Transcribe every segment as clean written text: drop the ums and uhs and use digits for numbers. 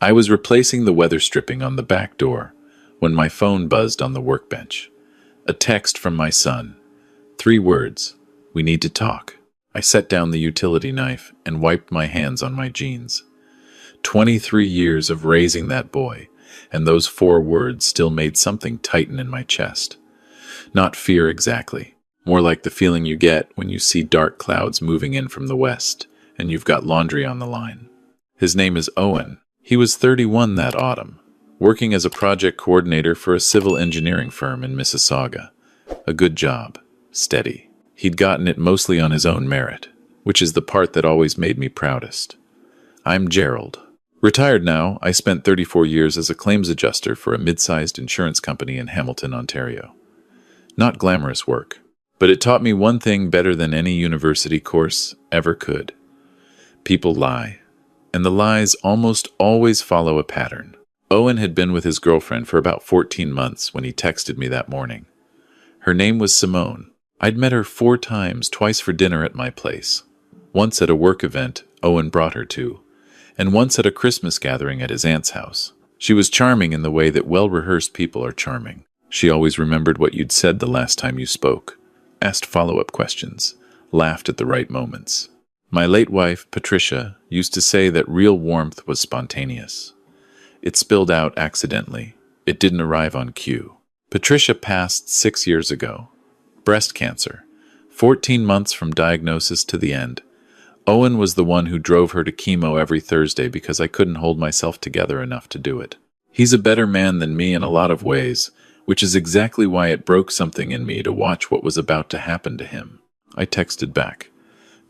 I was replacing the weather stripping on the back door when my phone buzzed on the workbench. A text from my son. 3 words. We need to talk. I set down the utility knife and wiped my hands on my jeans. 23 years of raising that boy, and those 4 words still made something tighten in my chest. Not fear exactly, more like the feeling you get when you see dark clouds moving in from the west, and you've got laundry on the line. His name is Owen. He was 31 that autumn, working as a project coordinator for a civil engineering firm in Mississauga. A good job. Steady. He'd gotten it mostly on his own merit, which is the part that always made me proudest. I'm Gerald. Retired now, I spent 34 years as a claims adjuster for a mid-sized insurance company in Hamilton, Ontario. Not glamorous work, but it taught me one thing better than any university course ever could. People lie, and the lies almost always follow a pattern. Owen had been with his girlfriend for about 14 months when he texted me that morning. Her name was Simone. I'd met her 4 times, twice for dinner at my place. Once at a work event Owen brought her to, and once at a Christmas gathering at his aunt's house. She was charming in the way that well-rehearsed people are charming. She always remembered what you'd said the last time you spoke, asked follow-up questions, laughed at the right moments. My late wife, Patricia, used to say that real warmth was spontaneous. It spilled out accidentally. It didn't arrive on cue. Patricia passed 6 years ago. Breast cancer. 14 months from diagnosis to the end. Owen was the one who drove her to chemo every Thursday because I couldn't hold myself together enough to do it. He's a better man than me in a lot of ways, which is exactly why it broke something in me to watch what was about to happen to him. I texted back,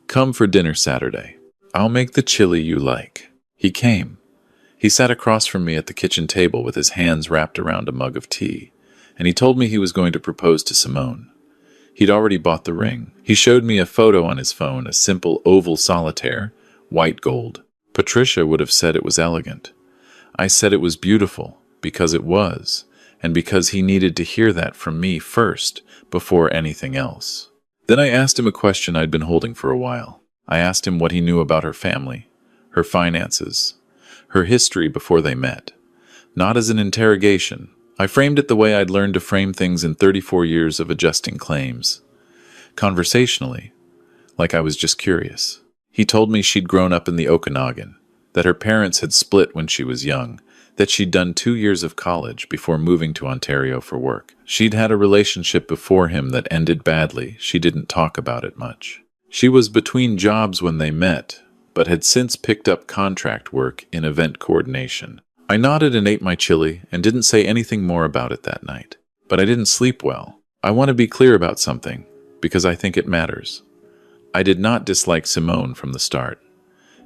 "Come for dinner Saturday. I'll make the chili you like." He came. He sat across from me at the kitchen table with his hands wrapped around a mug of tea, and he told me he was going to propose to Simone. He'd already bought the ring. He showed me a photo on his phone, a simple oval solitaire, white gold. Patricia would have said it was elegant. I said it was beautiful, because it was, and because he needed to hear that from me first, before anything else. Then I asked him a question I'd been holding for a while. I asked him what he knew about her family, her finances, her history before they met. Not as an interrogation. I framed it the way I'd learned to frame things in 34 years of adjusting claims. Conversationally, like I was just curious. He told me she'd grown up in the Okanagan, that her parents had split when she was young, that she'd done 2 years of college before moving to Ontario for work. She'd had a relationship before him that ended badly. She didn't talk about it much. She was between jobs when they met, but had since picked up contract work in event coordination. I nodded and ate my chili and didn't say anything more about it that night. But I didn't sleep well. I want to be clear about something, because I think it matters. I did not dislike Simone from the start.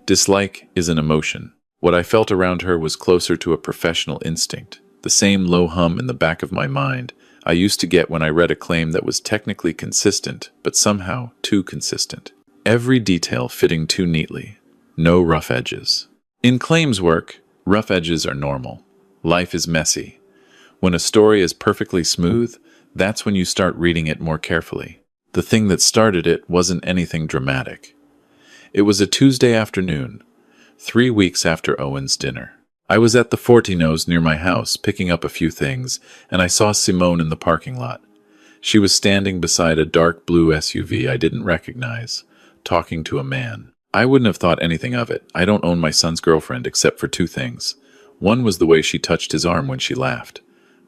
Dislike is an emotion. What I felt around her was closer to a professional instinct, the same low hum in the back of my mind I used to get when I read a claim that was technically consistent, but somehow too consistent. Every detail fitting too neatly. No rough edges. In claims work, rough edges are normal. Life is messy. When a story is perfectly smooth, that's when you start reading it more carefully. The thing that started it wasn't anything dramatic. It was a Tuesday afternoon, 3 weeks after Owen's dinner. I was at the Fortinos near my house picking up a few things, and I saw Simone in the parking lot. She was standing beside a dark blue SUV I didn't recognize, talking to a man. I wouldn't have thought anything of it. I don't own my son's girlfriend except for 2 things. One was the way she touched his arm when she laughed.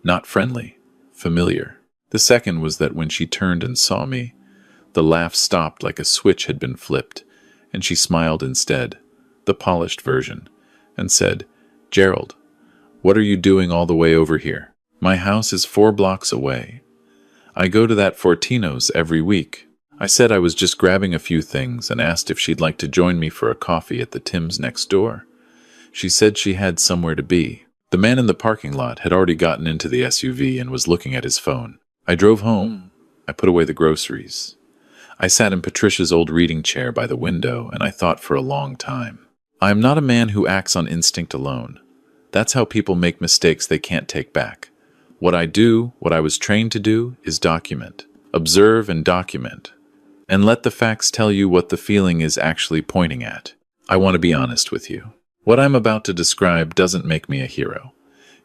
Not friendly, familiar. The second was that when she turned and saw me, the laugh stopped like a switch had been flipped, and she smiled instead, the polished version, and said, "Gerald, what are you doing all the way over here? My house is 4 blocks away. I go to that Fortino's every week." I said I was just grabbing a few things and asked if she'd like to join me for a coffee at the Tim's next door. She said she had somewhere to be. The man in the parking lot had already gotten into the SUV and was looking at his phone. I drove home. I put away the groceries. I sat in Patricia's old reading chair by the window, and I thought for a long time. I am not a man who acts on instinct alone. That's how people make mistakes they can't take back. What I do, what I was trained to do, is document. Observe and document. And let the facts tell you what the feeling is actually pointing at. I want to be honest with you. What I'm about to describe doesn't make me a hero.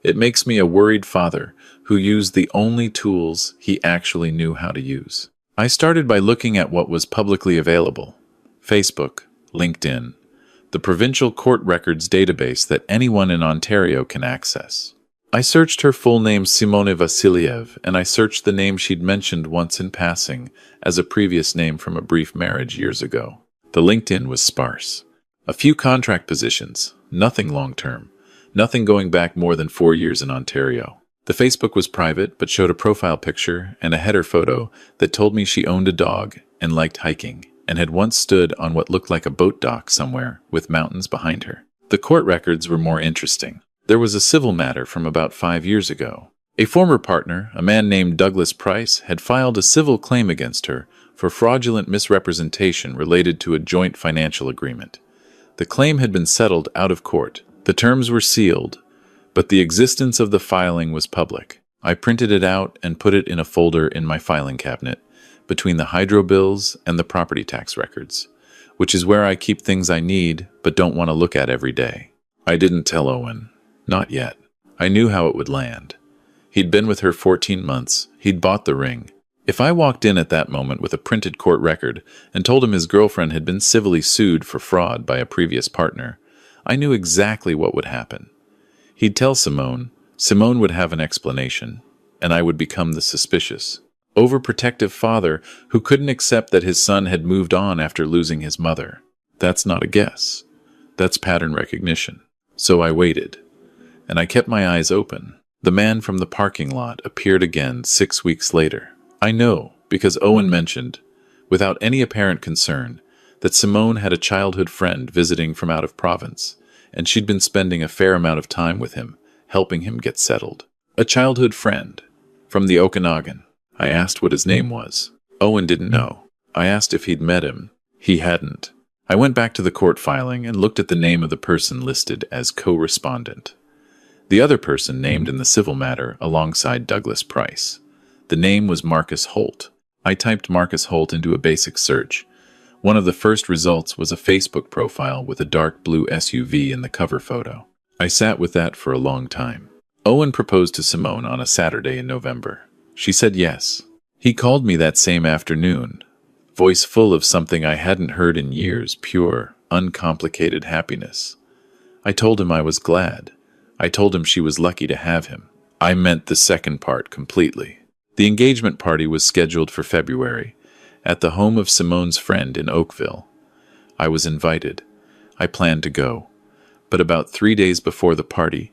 It makes me a worried father who used the only tools he actually knew how to use. I started by looking at what was publicly available: Facebook, LinkedIn, the provincial court records database that anyone in Ontario can access. I searched her full name, Simone Vasiliev, and I searched the name she'd mentioned once in passing as a previous name from a brief marriage years ago. The LinkedIn was sparse. A few contract positions, nothing long-term, nothing going back more than 4 years in Ontario. The Facebook was private, but showed a profile picture and a header photo that told me she owned a dog and liked hiking, and had once stood on what looked like a boat dock somewhere with mountains behind her. The court records were more interesting. There was a civil matter from about 5 years ago. A former partner, a man named Douglas Price, had filed a civil claim against her for fraudulent misrepresentation related to a joint financial agreement. The claim had been settled out of court. The terms were sealed, but the existence of the filing was public. I printed it out and put it in a folder in my filing cabinet, between the hydro bills and the property tax records, which is where I keep things I need but don't want to look at every day. I didn't tell Owen. Not yet. I knew how it would land. He'd been with her 14 months. He'd bought the ring. If I walked in at that moment with a printed court record and told him his girlfriend had been civilly sued for fraud by a previous partner, I knew exactly what would happen. He'd tell Simone, Simone would have an explanation, and I would become the suspicious, overprotective father who couldn't accept that his son had moved on after losing his mother. That's not a guess. That's pattern recognition. So I waited, and I kept my eyes open. The man from the parking lot appeared again 6 weeks later. I know, because Owen mentioned, without any apparent concern, that Simone had a childhood friend visiting from out of province, and she'd been spending a fair amount of time with him, helping him get settled. A childhood friend, from the Okanagan. I asked what his name was. Owen didn't know. I asked if he'd met him. He hadn't. I went back to the court filing and looked at the name of the person listed as co-respondent. The other person named in the civil matter alongside Douglas Price. The name was Marcus Holt. I typed Marcus Holt into a basic search. One of the first results was a Facebook profile with a dark blue SUV in the cover photo. I sat with that for a long time. Owen proposed to Simone on a Saturday in November. She said yes. He called me that same afternoon, voice full of something I hadn't heard in years, pure, uncomplicated happiness. I told him I was glad. I told him she was lucky to have him. I meant the second part completely. The engagement party was scheduled for February, at the home of Simone's friend in Oakville. I was invited. I planned to go. But about 3 days before the party,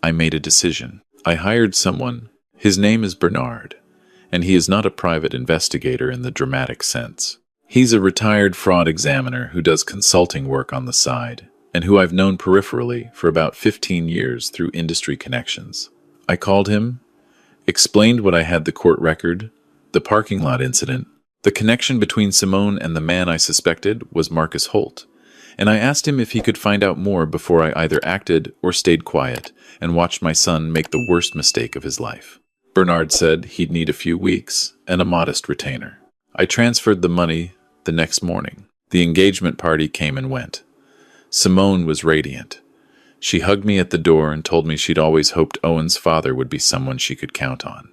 I made a decision. I hired someone. His name is Bernard, and he is not a private investigator in the dramatic sense. He's a retired fraud examiner who does consulting work on the side, and who I've known peripherally for about 15 years through industry connections. I called him, explained what I had: the court record, the parking lot incident. The connection between Simone and the man I suspected was Marcus Holt, and I asked him if he could find out more before I either acted or stayed quiet and watched my son make the worst mistake of his life. Bernard said he'd need a few weeks and a modest retainer. I transferred the money the next morning. The engagement party came and went. Simone was radiant. She hugged me at the door and told me she'd always hoped Owen's father would be someone she could count on.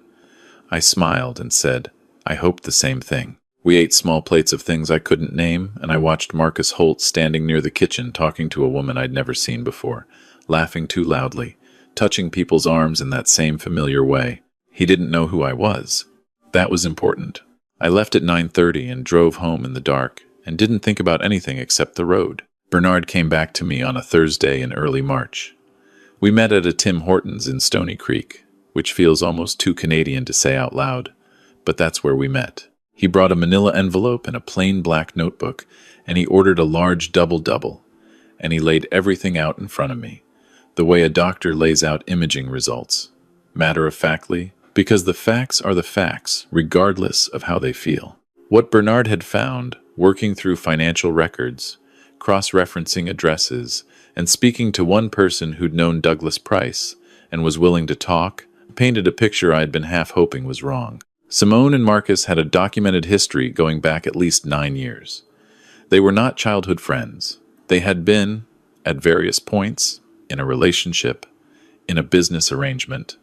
I smiled and said, I hoped the same thing. We ate small plates of things I couldn't name, and I watched Marcus Holt standing near the kitchen talking to a woman I'd never seen before, laughing too loudly, touching people's arms in that same familiar way. He didn't know who I was. That was important. I left at 9:30 and drove home in the dark, and didn't think about anything except the road. Bernard came back to me on a Thursday in early March. We met at a Tim Hortons in Stony Creek, which feels almost too Canadian to say out loud, but that's where we met. He brought a manila envelope and a plain black notebook, and he ordered a large double-double, and he laid everything out in front of me, the way a doctor lays out imaging results, matter-of-factly, because the facts are the facts, regardless of how they feel. What Bernard had found, working through financial records, cross-referencing addresses, and speaking to one person who'd known Douglas Price and was willing to talk, painted a picture I'd been half hoping was wrong. Simone and Marcus had a documented history going back at least 9 years. They were not childhood friends. They had been, at various points, in a relationship, in a business arrangement,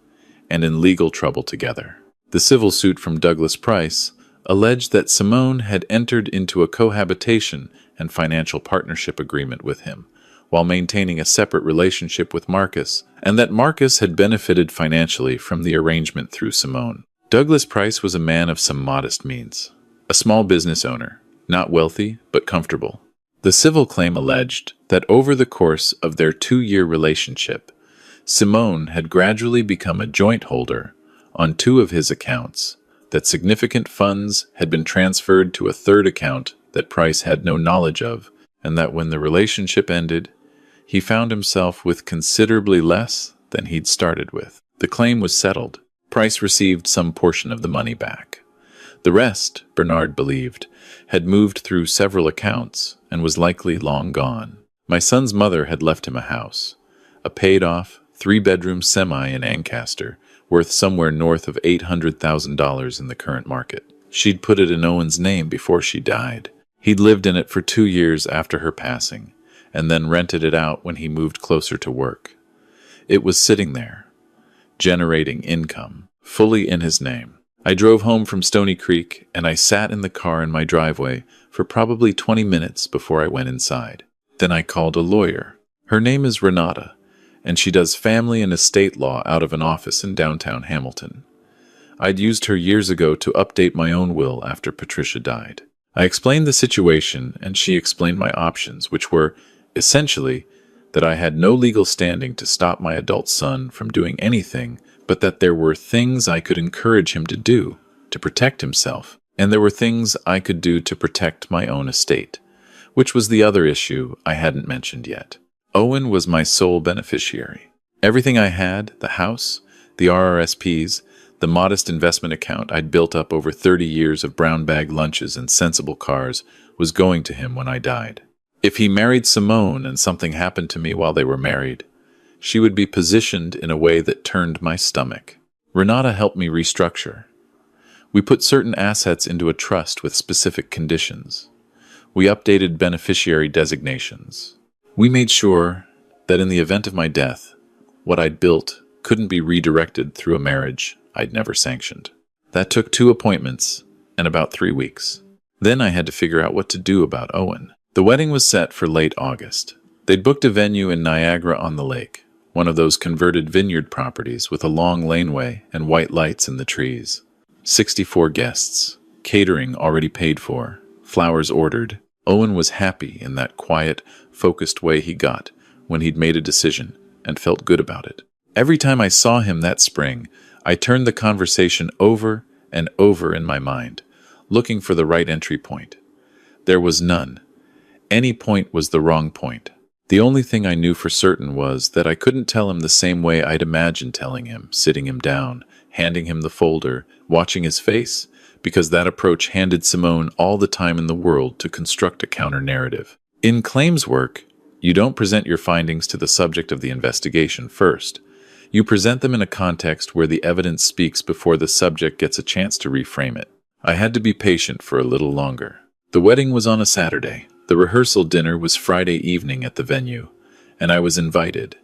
and in legal trouble together. The civil suit from Douglas Price alleged that Simone had entered into a cohabitation and financial partnership agreement with him, while maintaining a separate relationship with Marcus, and that Marcus had benefited financially from the arrangement through Simone. Douglas Price was a man of some modest means, a small business owner, not wealthy but comfortable. The civil claim alleged that over the course of their 2-year relationship, Simone had gradually become a joint holder on 2 of his accounts, that significant funds had been transferred to a third account that Price had no knowledge of, and that when the relationship ended, he found himself with considerably less than he'd started with. The claim was settled. Price received some portion of the money back. The rest, Bernard believed, had moved through several accounts and was likely long gone. My son's mother had left him a house, a paid-off, 3-bedroom semi in Ancaster, worth somewhere north of $800,000 in the current market. She'd put it in Owen's name before she died. He'd lived in it for 2 years after her passing, and then rented it out when he moved closer to work. It was sitting there, generating income, fully in his name. I drove home from Stony Creek, and I sat in the car in my driveway for probably 20 minutes before I went inside. Then I called a lawyer. Her name is Renata, and she does family and estate law out of an office in downtown Hamilton. I'd used her years ago to update my own will after Patricia died. I explained the situation, and she explained my options, which were, essentially, that I had no legal standing to stop my adult son from doing anything, but that there were things I could encourage him to do to protect himself, and there were things I could do to protect my own estate, which was the other issue I hadn't mentioned yet. Owen was my sole beneficiary. Everything I had, the house, the RRSPs, the modest investment account I'd built up over 30 years of brown bag lunches and sensible cars, was going to him when I died. If he married Simone and something happened to me while they were married, she would be positioned in a way that turned my stomach. Renata helped me restructure. We put certain assets into a trust with specific conditions. We updated beneficiary designations. We made sure that in the event of my death, what I'd built couldn't be redirected through a marriage I'd never sanctioned. That took 2 appointments and about 3 weeks. Then I had to figure out what to do about Owen. The wedding was set for late August. They'd booked a venue in Niagara-on-the-Lake, one of those converted vineyard properties with a long laneway and white lights in the trees. 64 guests, catering already paid for, flowers ordered. Owen was happy in that quiet, focused way he got when he'd made a decision and felt good about it. Every time I saw him that spring, I turned the conversation over and over in my mind, looking for the right entry point. There was none. Any point was the wrong point. The only thing I knew for certain was that I couldn't tell him the same way I'd imagined telling him, sitting him down, handing him the folder, watching his face, because that approach handed Simone all the time in the world to construct a counter-narrative. In claims work, you don't present your findings to the subject of the investigation first. You present them in a context where the evidence speaks before the subject gets a chance to reframe it. I had to be patient for a little longer. The wedding was on a Saturday. The rehearsal dinner was Friday evening at the venue, and I was invited.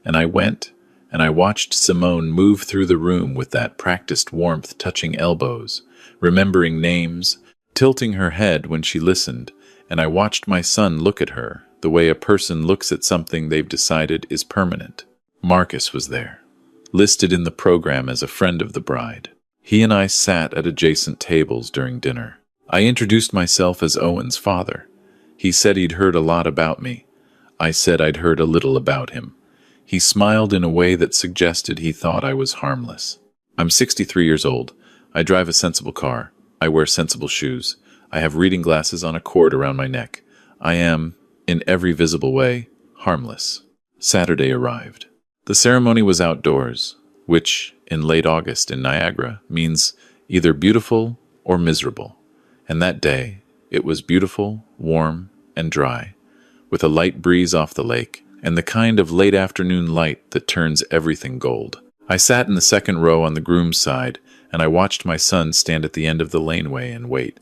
And I went, and I watched Simone move through the room with that practiced warmth touching elbows, remembering names, tilting her head when she listened, and I watched my son look at her the way a person looks at something they've decided is permanent. Marcus was there, listed in the program as a friend of the bride. He and I sat at adjacent tables during dinner. I introduced myself as Owen's father. He said he'd heard a lot about me. I said I'd heard a little about him. He smiled in a way that suggested he thought I was harmless. I'm 63 years old. I drive a sensible car. I wear sensible shoes. I have reading glasses on a cord around my neck. I am, in every visible way, harmless. Saturday arrived. The ceremony was outdoors, which, in late August in Niagara, means either beautiful or miserable. And that day, it was beautiful, warm, and dry, with a light breeze off the lake, and the kind of late afternoon light that turns everything gold. I sat in the second row on the groom's side, and I watched my son stand at the end of the laneway and wait,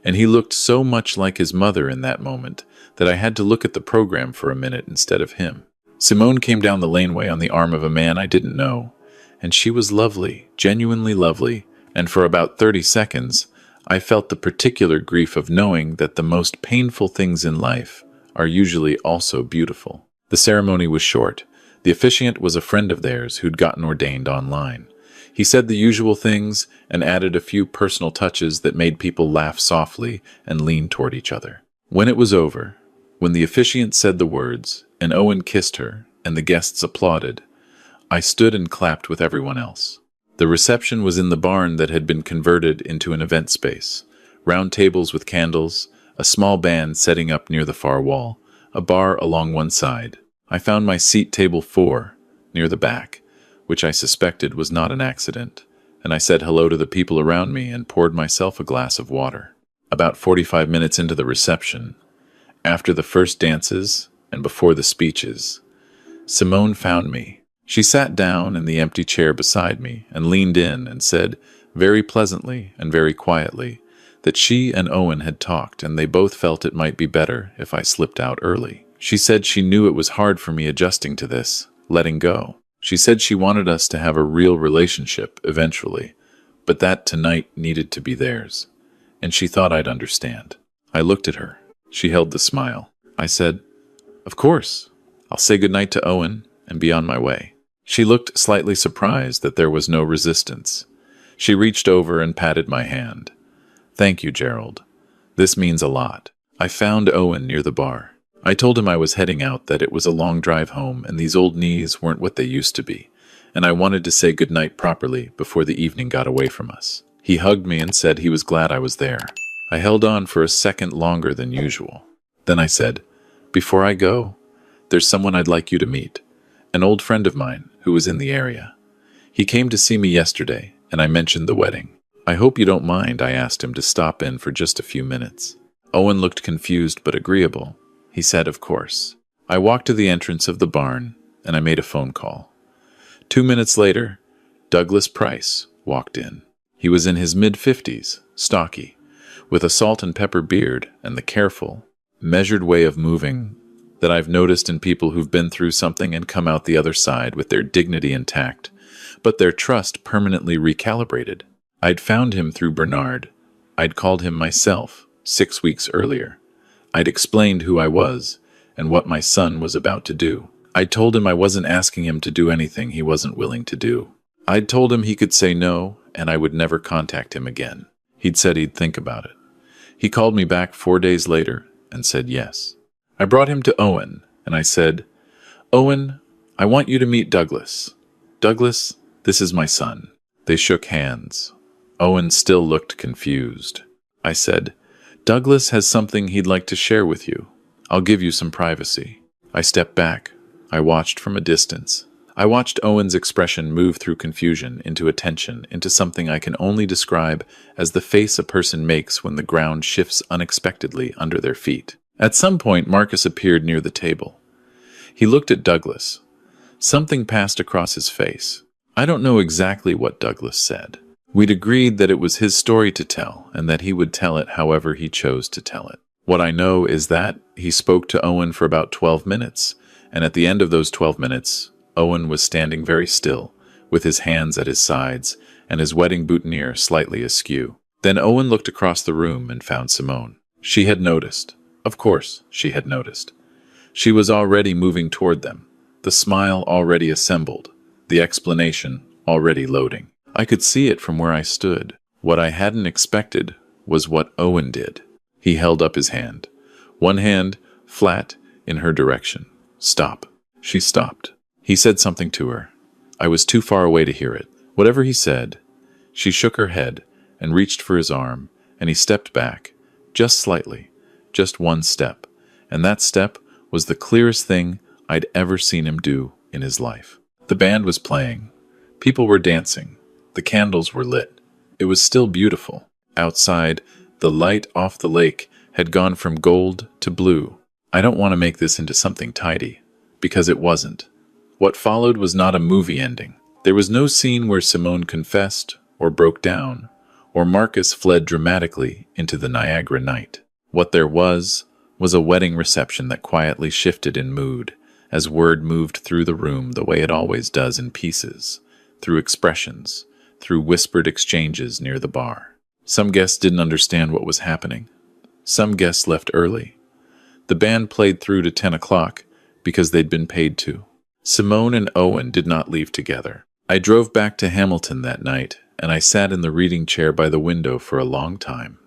And he looked so much like his mother in that moment that I had to look at the program for a minute instead of him. Simone came down the laneway on the arm of a man I didn't know, and she was lovely, genuinely lovely, and for about 30 seconds, I felt the particular grief of knowing that the most painful things in life are usually also beautiful. The ceremony was short. The officiant was a friend of theirs who'd gotten ordained online. He said the usual things and added a few personal touches that made people laugh softly and lean toward each other. When it was over, when the officiant said the words, and Owen kissed her, and the guests applauded, I stood and clapped with everyone else. The reception was in the barn that had been converted into an event space. Round tables with candles, a small band setting up near the far wall, a bar along one side. I found my seat table 4, near the back, which I suspected was not an accident, and I said hello to the people around me and poured myself a glass of water. About 45 minutes into the reception, after the first dances and before the speeches, Simone found me. She sat down in the empty chair beside me and leaned in and said, very pleasantly and very quietly, that she and Owen had talked and they both felt it might be better if I slipped out early. She said she knew it was hard for me adjusting to this, letting go. She said she wanted us to have a real relationship eventually, but that tonight needed to be theirs, and she thought I'd understand. I looked at her. She held the smile. I said, of course. I'll say goodnight to Owen and be on my way. She looked slightly surprised that there was no resistance. She reached over and patted my hand. Thank you, Gerald. This means a lot. I found Owen near the bar. I told him I was heading out, that it was a long drive home and these old knees weren't what they used to be, and I wanted to say goodnight properly before the evening got away from us. He hugged me and said he was glad I was there. I held on for a second longer than usual. Then I said, before I go, there's someone I'd like you to meet, an old friend of mine who was in the area. He came to see me yesterday, and I mentioned the wedding. I hope you don't mind, I asked him to stop in for just a few minutes. Owen looked confused but agreeable. He said, of course. I walked to the entrance of the barn, and I made a phone call. 2 minutes later, Douglas Price walked in. He was in his mid-50s, stocky, with a salt and pepper beard and the careful, measured way of moving that I've noticed in people who've been through something and come out the other side with their dignity intact, but their trust permanently recalibrated. I'd found him through Bernard. I'd called him myself 6 weeks earlier. I'd explained who I was and what my son was about to do. I'd told him I wasn't asking him to do anything he wasn't willing to do. I'd told him he could say no and I would never contact him again. He'd said he'd think about it. He called me back 4 days later and said yes. I brought him to Owen and I said, Owen, I want you to meet Douglas. Douglas, this is my son. They shook hands. Owen still looked confused. I said, Douglas has something he'd like to share with you. I'll give you some privacy. I stepped back. I watched from a distance. I watched Owen's expression move through confusion into attention, into something I can only describe as the face a person makes when the ground shifts unexpectedly under their feet. At some point, Marcus appeared near the table. He looked at Douglas. Something passed across his face. I don't know exactly what Douglas said. We'd agreed that it was his story to tell, and that he would tell it however he chose to tell it. What I know is that he spoke to Owen for about 12 minutes, and at the end of those 12 minutes, Owen was standing very still, with his hands at his sides, and his wedding boutonniere slightly askew. Then Owen looked across the room and found Simone. She had noticed. Of course, she had noticed. She was already moving toward them, the smile already assembled, the explanation already loading. I could see it from where I stood. What I hadn't expected was what Owen did. He held up his hand, one hand flat in her direction. Stop. She stopped. He said something to her. I was too far away to hear it. Whatever he said, she shook her head and reached for his arm, and he stepped back, just slightly, just one step, and that step was the clearest thing I'd ever seen him do in his life. The band was playing. People were dancing. The candles were lit. It was still beautiful. Outside, the light off the lake had gone from gold to blue. I don't want to make this into something tidy, because it wasn't. What followed was not a movie ending. There was no scene where Simone confessed or broke down or Marcus fled dramatically into the Niagara night. What there was a wedding reception that quietly shifted in mood as word moved through the room the way it always does in pieces, through expressions, through whispered exchanges near the bar. Some guests didn't understand what was happening. Some guests left early. The band played through to 10 o'clock because they'd been paid to. Simone and Owen did not leave together. I drove back to Hamilton that night, and I sat in the reading chair by the window for a long time.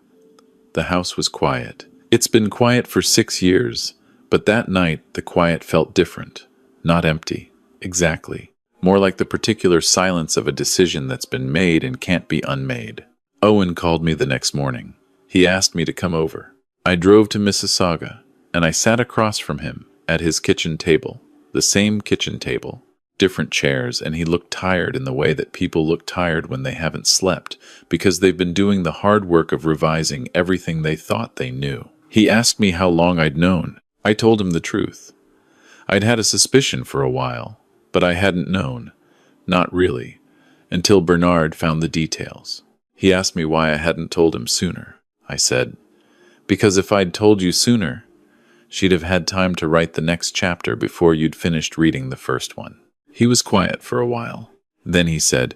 The house was quiet. It's been quiet for 6 years, but that night the quiet felt different. Not empty. Exactly. More like the particular silence of a decision that's been made and can't be unmade. Owen called me the next morning. He asked me to come over. I drove to Mississauga, and I sat across from him at his kitchen table. The same kitchen table, different chairs, and he looked tired in the way that people look tired when they haven't slept because they've been doing the hard work of revising everything they thought they knew. He asked me how long I'd known. I told him the truth. I'd had a suspicion for a while, but I hadn't known. Not really, until Bernard found the details. He asked me why I hadn't told him sooner. I said, because if I'd told you sooner, she'd have had time to write the next chapter before you'd finished reading the first one. He was quiet for a while. Then he said,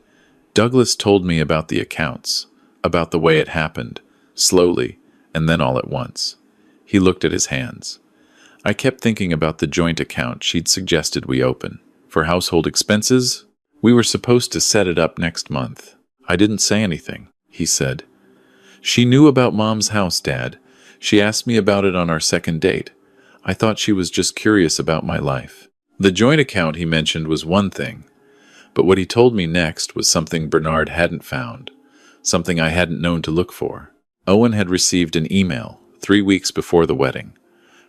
Douglas told me about the accounts, about the way it happened, slowly, and then all at once. He looked at his hands. I kept thinking about the joint account she'd suggested we open. For household expenses, we were supposed to set it up next month. I didn't say anything, he said. She knew about Mom's house, Dad. She asked me about it on our second date. I thought she was just curious about my life. The joint account he mentioned was one thing, but what he told me next was something Bernard hadn't found, something I hadn't known to look for. Owen had received an email 3 weeks before the wedding.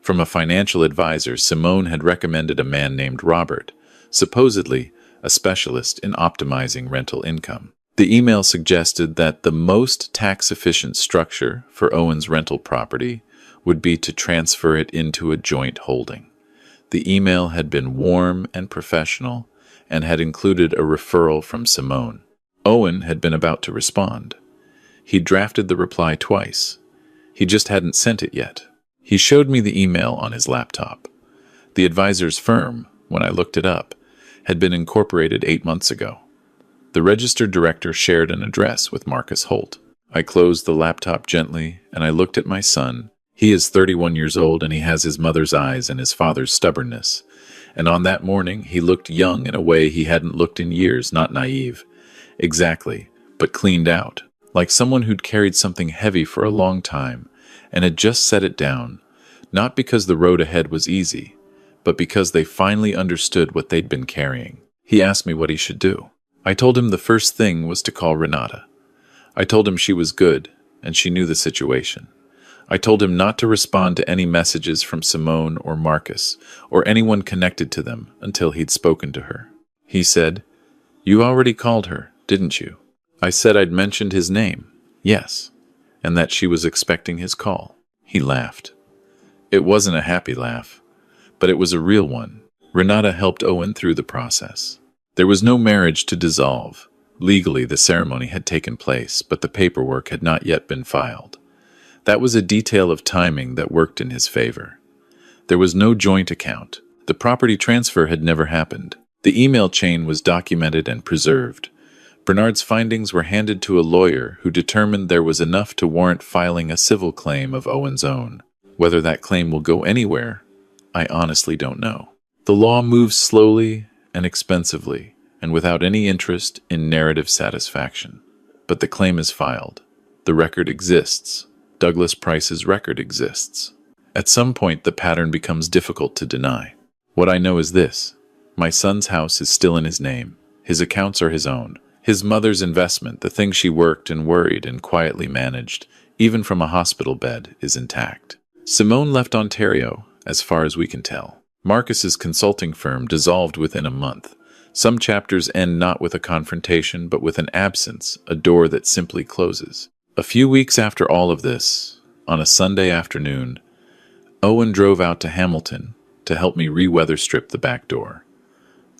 From a financial advisor, Simone had recommended a man named Robert, supposedly a specialist in optimizing rental income. The email suggested that the most tax-efficient structure for Owen's rental property would be to transfer it into a joint holding. The email had been warm and professional and had included a referral from Simone. Owen had been about to respond. He drafted the reply twice. He just hadn't sent it yet. He showed me the email on his laptop. The advisor's firm, when I looked it up, had been incorporated 8 months ago. The registered director shared an address with Marcus Holt. I closed the laptop gently, and I looked at my son. He is 31 years old, and he has his mother's eyes and his father's stubbornness. And on that morning, he looked young in a way he hadn't looked in years, not naive. Exactly, but cleaned out, like someone who'd carried something heavy for a long time and had just set it down, not because the road ahead was easy, but because they finally understood what they'd been carrying. He asked me what he should do. I told him the first thing was to call Renata. I told him she was good, and she knew the situation. I told him not to respond to any messages from Simone or Marcus, or anyone connected to them, until he'd spoken to her. He said, "You already called her, didn't you?" I said I'd mentioned his name, yes, and that she was expecting his call. He laughed. It wasn't a happy laugh, but it was a real one. Renata helped Owen through the process. There was no marriage to dissolve. Legally, the ceremony had taken place, but the paperwork had not yet been filed. That was a detail of timing that worked in his favor. There was no joint account. The property transfer had never happened. The email chain was documented and preserved. Bernard's findings were handed to a lawyer who determined there was enough to warrant filing a civil claim of Owen's own. Whether that claim will go anywhere, I honestly don't know. The law moves slowly and expensively, and without any interest in narrative satisfaction. But the claim is filed. The record exists. Douglas Price's record exists. At some point, the pattern becomes difficult to deny. What I know is this. My son's house is still in his name. His accounts are his own. His mother's investment, the thing she worked and worried and quietly managed, even from a hospital bed, is intact. Simone left Ontario, as far as we can tell. Marcus's consulting firm dissolved within a month. Some chapters end not with a confrontation, but with an absence, a door that simply closes. A few weeks after all of this, on a Sunday afternoon, Owen drove out to Hamilton to help me re-weather strip the back door.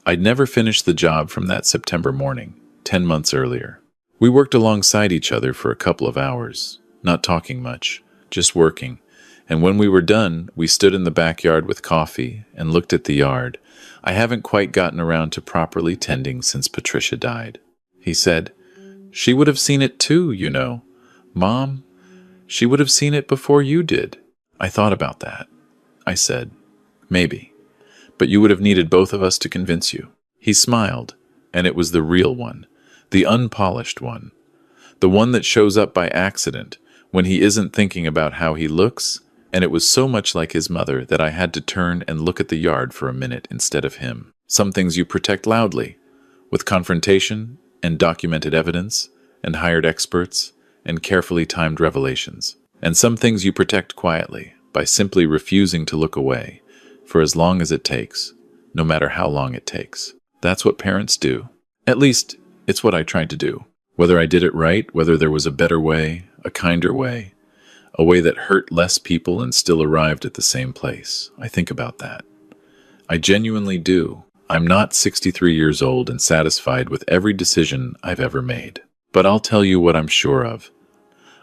I'd never finished the job from that September morning, 10 months earlier. We worked alongside each other for a couple of hours, not talking much, just working. And when we were done, we stood in the backyard with coffee and looked at the yard. I haven't quite gotten around to properly tending since Patricia died. He said, "She would have seen it too, you know. Mom, she would have seen it before you did." I thought about that. I said, "Maybe. But you would have needed both of us to convince you." He smiled, and it was the real one, the unpolished one, the one that shows up by accident when he isn't thinking about how he looks, and it was so much like his mother that I had to turn and look at the yard for a minute instead of him. Some things you protect loudly, with confrontation and documented evidence and hired experts and carefully timed revelations. And some things you protect quietly by simply refusing to look away for as long as it takes, no matter how long it takes. That's what parents do. At least, it's what I tried to do. Whether I did it right, whether there was a better way, a kinder way, a way that hurt less people and still arrived at the same place. I think about that. I genuinely do. I'm not 63 years old and satisfied with every decision I've ever made. But I'll tell you what I'm sure of.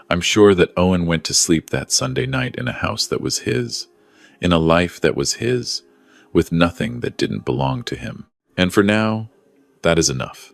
I'm sure that Owen went to sleep that Sunday night in a house that was his, in a life that was his, with nothing that didn't belong to him. And for now, that is enough.